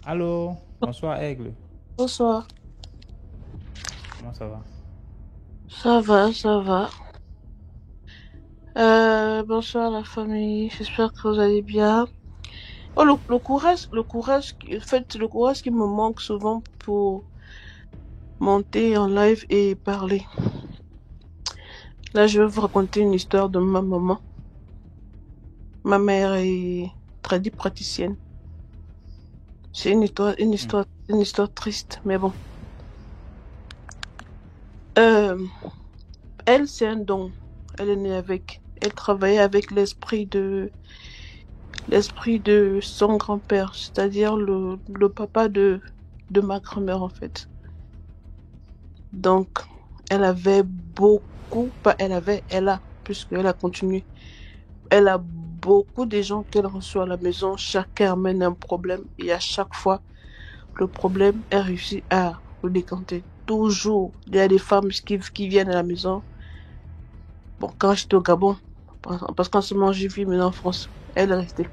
Allô, bonsoir Aigle, Bonsoir. comment ça va? Ça va, ça va. Bonsoir la famille. J'espère que vous allez bien. Oh, le courage qui me manque souvent pour monter en live et parler. Là, je vais vous raconter une histoire de ma maman. Ma mère est praticienne. C'est Hmm. une histoire triste, mais bon. Euh, Elle, c'est un don. Elle est née avec. Elle travaillait avec l'esprit de son grand-père, c'est-à-dire le papa de ma grand-mère en fait. Donc, elle avait beaucoup, pas elle a, puisqu'elle a continué. Elle a beaucoup de gens qu'elle reçoit à la maison. Chacun amène un problème et à chaque fois, le problème, elle réussit à le décanter. Toujours, il y a des femmes qui viennent à la maison. Bon, quand j'étais au Gabon, parce qu'en ce moment, je vis maintenant en France, elle est restée.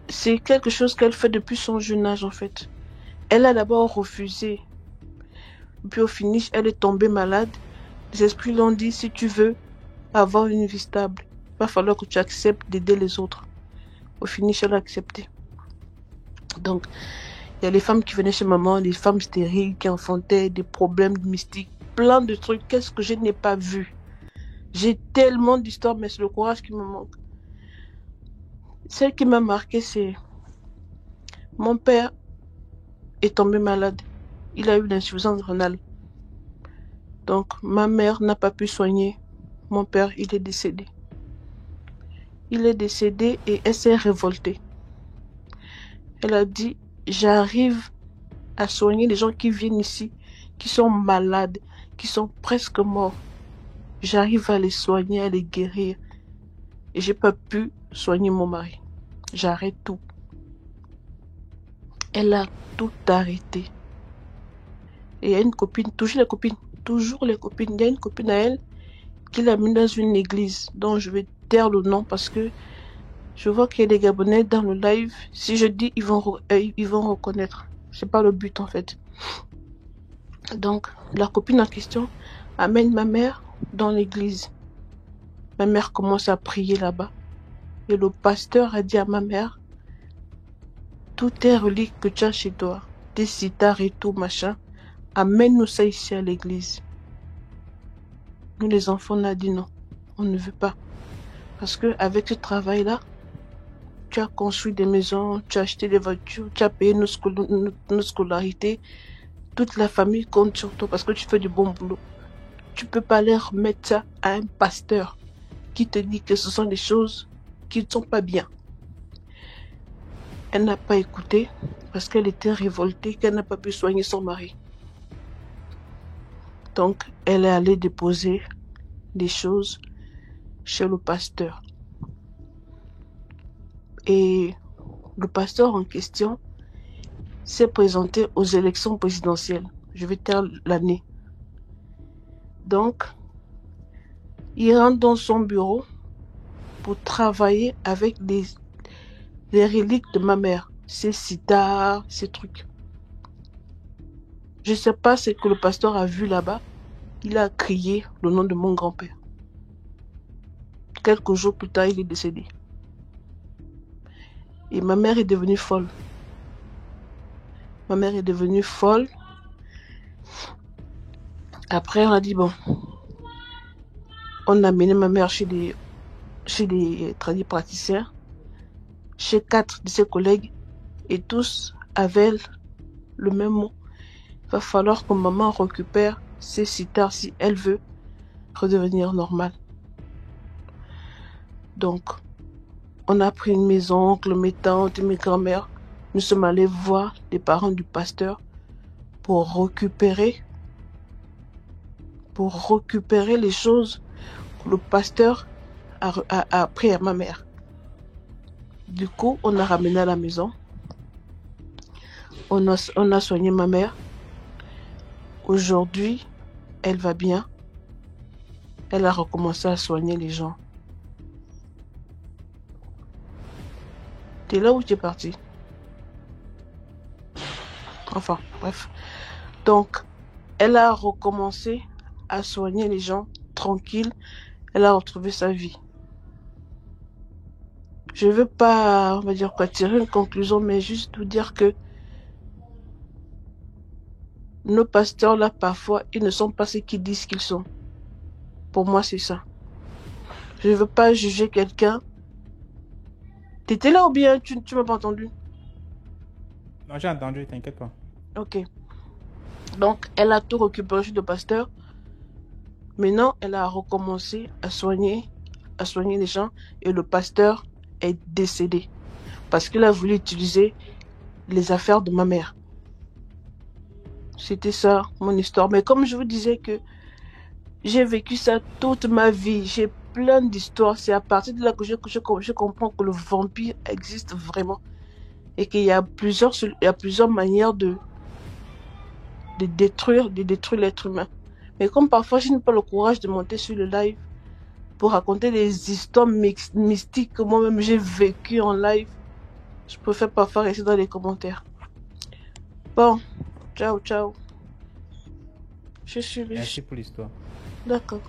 C'est quelque chose qu'elle fait depuis son jeune âge en fait. Elle a d'abord refusé. Puis au finish, elle est tombée malade. Les esprits lui ont dit, si tu veux avoir une vie stable, il va falloir que tu acceptes d'aider les autres. Au finish, elle a accepté. Donc, il y a les femmes qui venaient chez maman, les femmes stériles qui enfantaient des problèmes mystiques, plein de trucs. Qu'est-ce que je n'ai pas vu? J'ai tellement d'histoires, mais c'est le courage qui me manque. Celle qui m'a marqué, c'est mon père est tombé malade. Il a eu une insuffisance rénale. Donc, ma mère n'a pas pu soigner. Mon père, il est décédé. Il est décédé et elle s'est révoltée. Elle a dit, j'arrive à soigner les gens qui viennent ici, qui sont malades, qui sont presque morts. J'arrive à les soigner, à les guérir. Et j'ai pas pu soigner mon mari. J'arrête tout. Elle a tout arrêté. Et il y a une copine, toujours les copines. Il y a une copine à elle qui l'a mis dans une église dont je vais taire le nom parce que je vois qu'il y a des Gabonais dans le live. Si je dis, ils vont reconnaître. C'est pas le but en fait. Donc, la copine en question amène ma mère dans l'église. Ma mère commence à prier là-bas. Et le pasteur a dit à ma mère, tout tes reliques que tu as chez toi, tes sitars et tout machin, amène-nous ça ici à l'église. Nous les enfants, on a dit non, on ne veut pas. Parce que avec ce travail-là, tu as construit des maisons, tu as acheté des voitures, tu as payé nos scolarités. Toute la famille compte sur toi parce que tu fais du bon boulot. Tu peux pas leur remettre ça à un pasteur qui te dit que ce sont des choses qui ne sont pas bien. Elle n'a pas écouté parce qu'elle était révoltée, qu'elle n'a pas pu soigner son mari. Donc, elle est allée déposer des choses chez le pasteur. Et le pasteur en question s'est présenté aux élections présidentielles. Je vais taire l'année. Donc, il rentre dans son bureau pour travailler avec les reliques de ma mère. Ses sitars, ces trucs. Je ne sais pas ce que le pasteur a vu là-bas. Il a crié le nom de mon grand-père. Quelques jours plus tard, il est décédé. Et ma mère est devenue folle. Ma mère est devenue folle. Après, on a dit, bon, on a amené ma mère chez des praticiens, chez 4 de ses collègues, et tous avaient le même mot. Il va falloir que maman récupère ses sitars si elle veut redevenir normale. Donc, on a pris une maison, oncle, mes tantes, mes grand-mères. Nous sommes allés voir les parents du pasteur pour récupérer les choses que le pasteur a pris à ma mère. Du coup, on a ramené à la maison. On a soigné ma mère. Aujourd'hui, elle va bien. Elle a recommencé à soigner les gens. T'es là où tu es parti? Enfin, bref. Donc, elle a recommencé à soigner les gens tranquille. Elle a retrouvé sa vie. Je ne veux pas, on va dire quoi, tirer une conclusion, mais juste vous dire que nos pasteurs, là, parfois, ils ne sont pas ce qu'ils disent qu'ils sont. Pour moi, c'est ça. Je ne veux pas juger quelqu'un. T'étais là ou bien tu m'as pas entendu? Non, j'ai entendu, t'inquiète pas. Ok. Donc, elle a tout récupéré chez le pasteur. Maintenant, elle a recommencé à soigner les gens et le pasteur est décédé parce qu'il a voulu utiliser les affaires de ma mère. C'était ça mon histoire. Mais comme je vous disais que j'ai vécu ça toute ma vie, j'ai plein d'histoires. C'est à partir de là que je comprends que le vampire existe vraiment et qu'il y a plusieurs manières de détruire l'être humain. Mais comme parfois je n'ai pas le courage de monter sur le live pour raconter des histoires mystiques que moi-même j'ai vécues en live, je préfère parfois rester dans les commentaires. Bon, ciao, ciao. Je suis... Merci pour l'histoire. D'accord.